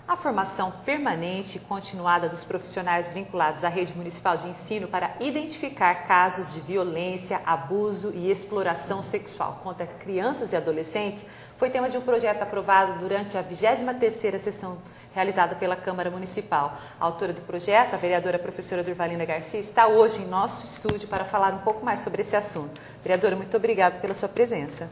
A formação permanente e continuada dos profissionais vinculados à rede municipal de ensino para identificar casos de violência, abuso e exploração sexual contra crianças e adolescentes foi tema de um projeto aprovado durante a 23ª sessão realizada pela Câmara Municipal. A autora do projeto, a vereadora professora Durvalina Garcia, está hoje em nosso estúdio para falar um pouco mais sobre esse assunto. Vereadora, muito obrigada pela sua presença.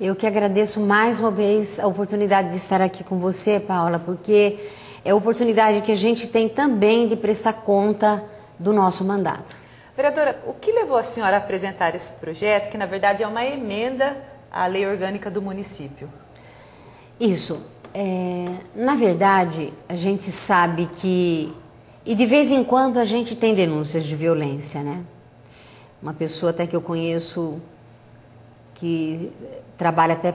Eu que agradeço mais uma vez a oportunidade de estar aqui com você, Paula, porque é a oportunidade que a gente tem também de prestar conta do nosso mandato. Vereadora, o que levou a senhora a apresentar esse projeto, que na verdade é uma emenda à lei orgânica do município? Isso. Na verdade, a gente sabe que, e de vez em quando a gente tem denúncias de violência, né? Uma pessoa até que eu conheço que trabalha até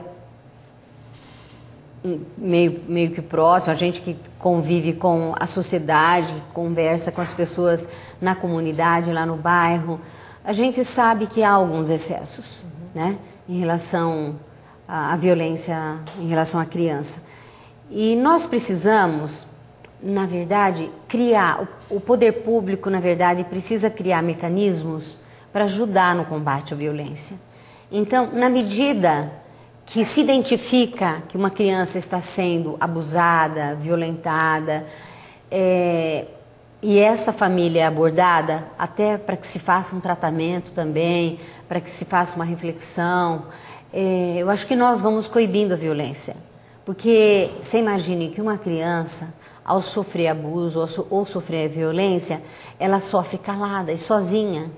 meio que próximo, a gente que convive com a sociedade, que conversa com as pessoas na comunidade, lá no bairro, a gente sabe que há alguns excessos, né, em relação à violência, em relação à criança. E nós precisamos, na verdade, criar, o poder público, na verdade, precisa criar mecanismos para ajudar no combate à violência. Então, na medida que se identifica que uma criança está sendo abusada, violentada, e essa família é abordada, até para que se faça um tratamento também, para que se faça uma reflexão, eu acho que nós vamos coibindo a violência. Porque você imagine que uma criança, ao sofrer abuso ou sofrer violência, ela sofre calada e sozinha.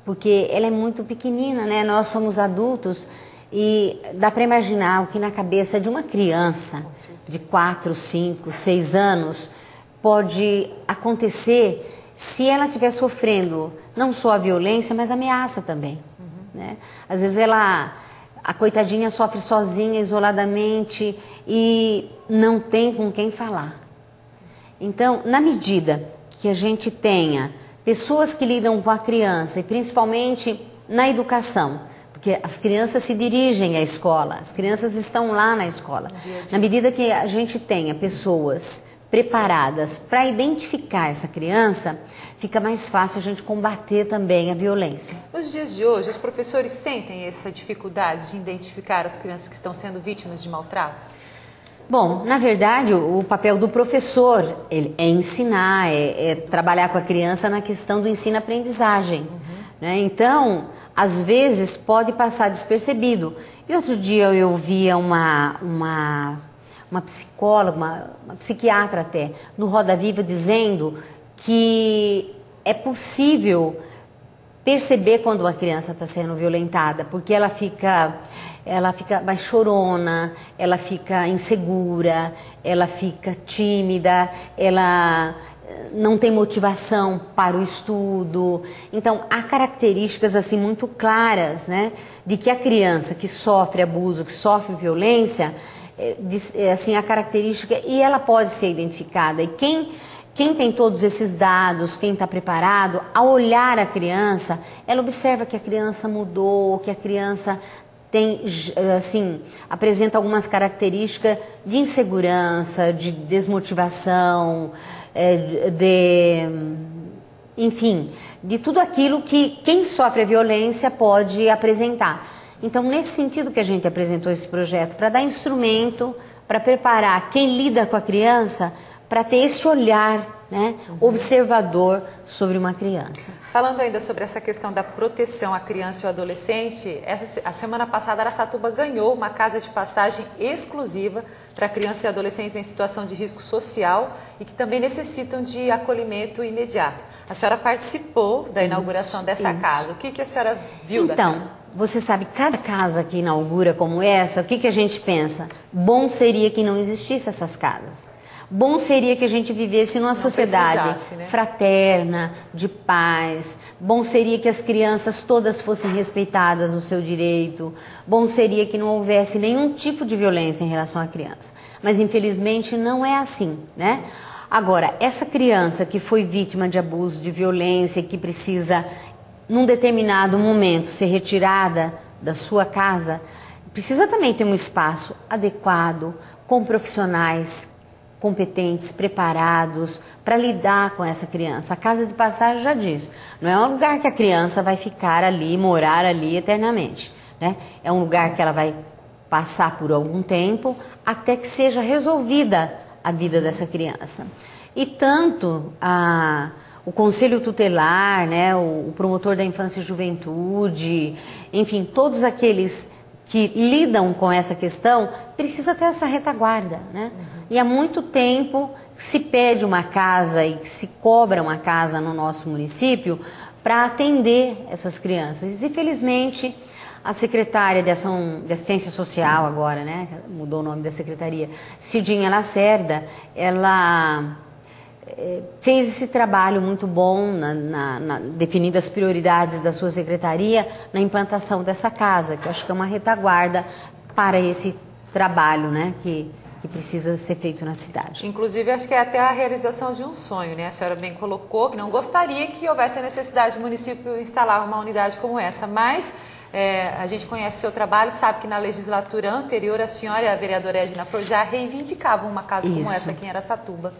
Porque ela é muito pequenina, né? Nós somos adultos e dá para imaginar o que na cabeça de uma criança de 4, 5, 6 anos pode acontecer se ela estiver sofrendo não só a violência, mas a ameaça também. Né? Às vezes a coitadinha sofre sozinha, isoladamente e não tem com quem falar. Então, na medida que a gente tenha pessoas que lidam com a criança, e principalmente na educação, porque as crianças se dirigem à escola, as crianças estão lá na escola. Na medida que a gente tenha pessoas preparadas para identificar essa criança, fica mais fácil a gente combater também a violência. Nos dias de hoje, os professores sentem essa dificuldade de identificar as crianças que estão sendo vítimas de maltratos? Bom, na verdade, o papel do professor é ensinar, é trabalhar com a criança na questão do ensino-aprendizagem. Né? Então, às vezes, pode passar despercebido. E outro dia eu via uma psicóloga, uma psiquiatra até, no Roda Viva, dizendo que é possível perceber quando uma criança está sendo violentada, porque ela fica mais chorona, ela fica insegura, ela fica tímida, ela não tem motivação para o estudo. Então, há características assim muito claras, né, de que a criança que sofre abuso, que sofre violência, assim, a característica, e ela pode ser identificada. E quem tem todos esses dados, quem está preparado, ao olhar a criança, ela observa que a criança mudou, que a criança tem, assim, apresenta algumas características de insegurança, de desmotivação, enfim, de tudo aquilo que quem sofre a violência pode apresentar. Então, nesse sentido que a gente apresentou esse projeto, para dar instrumento, para preparar quem lida com a criança, para ter esse olhar, né, observador sobre uma criança. Falando ainda sobre essa questão da proteção à criança e ao adolescente, a semana passada Araçatuba ganhou uma casa de passagem exclusiva para crianças e adolescentes em situação de risco social e que também necessitam de acolhimento imediato. A senhora participou da inauguração dessa casa. O que a senhora viu da casa? Então, você sabe, cada casa que inaugura como essa, o que a gente pensa? Bom seria que não existisse essas casas. Bom seria que a gente vivesse numa sociedade fraterna, de paz. Bom seria que as crianças todas fossem respeitadas no seu direito. Bom seria que não houvesse nenhum tipo de violência em relação à criança. Mas, infelizmente, não é assim, né? Agora, essa criança que foi vítima de abuso, de violência, que precisa, num determinado momento, ser retirada da sua casa, precisa também ter um espaço adequado, com profissionais competentes, preparados para lidar com essa criança. A casa de passagem já diz, não é um lugar que a criança vai ficar ali, morar ali eternamente, né? É um lugar que ela vai passar por algum tempo até que seja resolvida a vida dessa criança. E tanto o Conselho Tutelar, né, o promotor da infância e juventude, enfim, todos aqueles que lidam com essa questão, precisa ter essa retaguarda, né? E há muito tempo se pede uma casa e se cobra uma casa no nosso município para atender essas crianças. E felizmente a secretária de Assistência Social agora, né, mudou o nome da secretaria, Cidinha Lacerda, ela fez esse trabalho muito bom, definindo as prioridades da sua secretaria na implantação dessa casa, que eu acho que é uma retaguarda para esse trabalho, né, que precisa ser feito na cidade. Inclusive, acho que é até a realização de um sonho, né? A senhora bem colocou que não gostaria que houvesse a necessidade do município instalar uma unidade como essa, mas a gente conhece o seu trabalho, sabe que na legislatura anterior a senhora e a vereadora Edna Forjar reivindicavam uma casa como essa aqui em Araçatuba.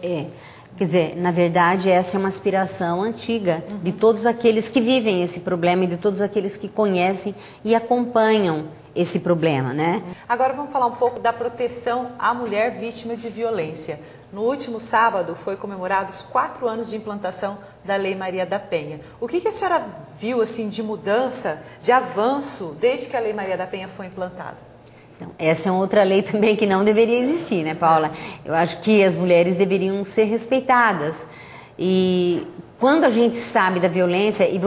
Quer dizer, na verdade, essa é uma aspiração antiga de todos aqueles que vivem esse problema e de todos aqueles que conhecem e acompanham esse problema, né? Agora vamos falar um pouco da proteção à mulher vítima de violência. No último sábado foi comemorados 4 anos de implantação da Lei Maria da Penha. O que a senhora viu assim de mudança, de avanço, desde que a Lei Maria da Penha foi implantada? Então, essa é outra lei também que não deveria existir, né, Paula? Eu acho que as mulheres deveriam ser respeitadas. E quando a gente sabe da violência, e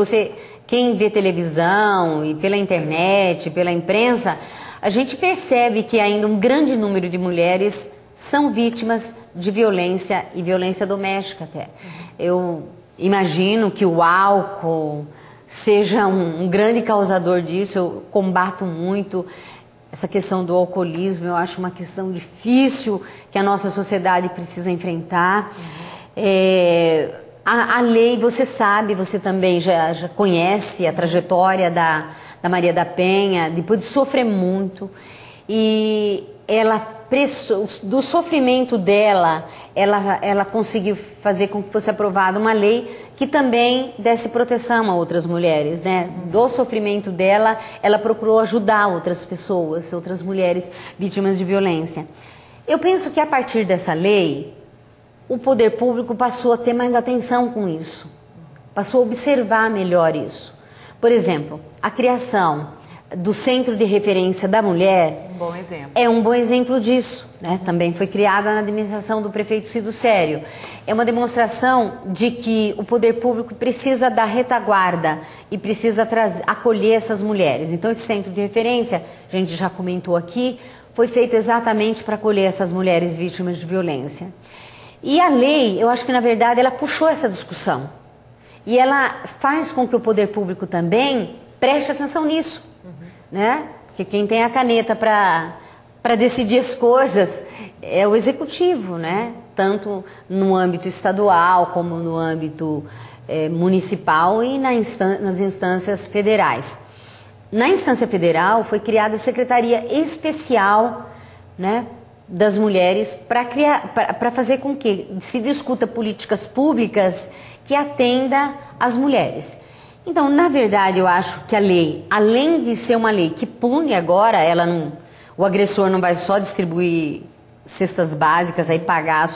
quem vê televisão e pela internet, pela imprensa, a gente percebe que ainda um grande número de mulheres são vítimas de violência e violência doméstica até. Eu imagino que o álcool seja um grande causador disso, eu combato muito essa questão do alcoolismo, eu acho uma questão difícil que a nossa sociedade precisa enfrentar. A lei, você sabe, você também já conhece a trajetória da Maria da Penha, depois de sofrer muito, e do sofrimento dela, ela conseguiu fazer com que fosse aprovada uma lei que também desse proteção a outras mulheres, né? Do sofrimento dela, ela procurou ajudar outras pessoas, outras mulheres vítimas de violência. Eu penso que a partir dessa lei, o poder público passou a ter mais atenção com isso, passou a observar melhor isso. Por exemplo, a criação do Centro de Referência da Mulher é um bom exemplo disso, né? Também foi criada na administração do prefeito Cido Sério. É uma demonstração de que o poder público precisa dar retaguarda e precisa acolher essas mulheres. Então, esse Centro de Referência, a gente já comentou aqui, foi feito exatamente para acolher essas mulheres vítimas de violência. E a lei, eu acho que na verdade ela puxou essa discussão e ela faz com que o poder público também preste atenção nisso, né? Porque quem tem a caneta para decidir as coisas é o executivo, né? Tanto no âmbito estadual como no âmbito municipal e nas instâncias federais. Na instância federal foi criada a Secretaria Especial, né, das mulheres para fazer com que se discuta políticas públicas que atenda às mulheres. Então, na verdade, eu acho que a lei, além de ser uma lei que pune agora, o agressor não vai só distribuir cestas básicas, aí pagar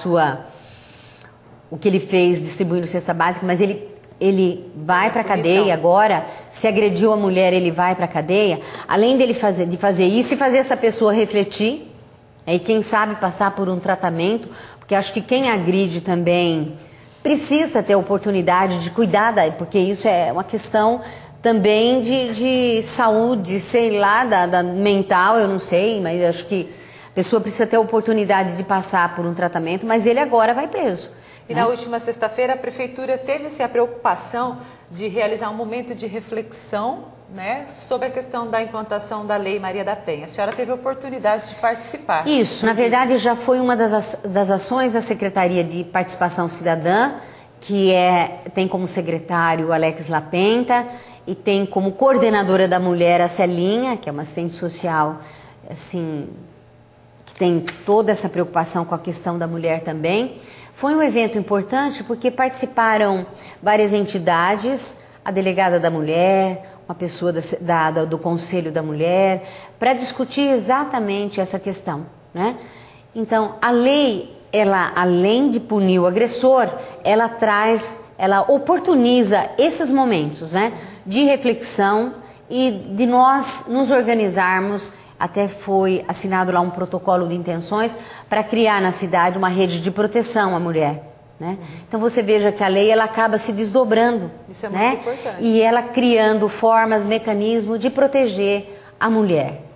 o que ele fez distribuindo cesta básica, mas ele vai para a cadeia agora, se agrediu a mulher, ele vai para a cadeia, além de fazer isso e fazer essa pessoa refletir, e quem sabe passar por um tratamento, porque acho que quem agride também precisa ter a oportunidade de cuidar, porque isso é uma questão também de saúde, sei lá, da mental, eu não sei, mas acho que a pessoa precisa ter a oportunidade de passar por um tratamento, mas ele agora vai preso. E na última sexta-feira a Prefeitura teve a preocupação de realizar um momento de reflexão, né, sobre a questão da implantação da Lei Maria da Penha. A senhora teve a oportunidade de participar. Isso, na verdade já foi uma das ações da Secretaria de Participação Cidadã, que tem como secretário Alex Lapenta e tem como coordenadora da mulher a Celinha, que é uma assistente social assim, que tem toda essa preocupação com a questão da mulher também. Foi um evento importante porque participaram várias entidades, a delegada da mulher, uma pessoa do Conselho da Mulher, para discutir exatamente essa questão, né? Então, a lei, ela, além de punir o agressor, ela oportuniza esses momentos, né, de reflexão e de nós nos organizarmos. Até foi assinado lá um protocolo de intenções para criar na cidade uma rede de proteção à mulher, né? Então você veja que a lei, ela acaba se desdobrando. Isso é né? muito importante. E ela criando formas, mecanismos de proteger a mulher.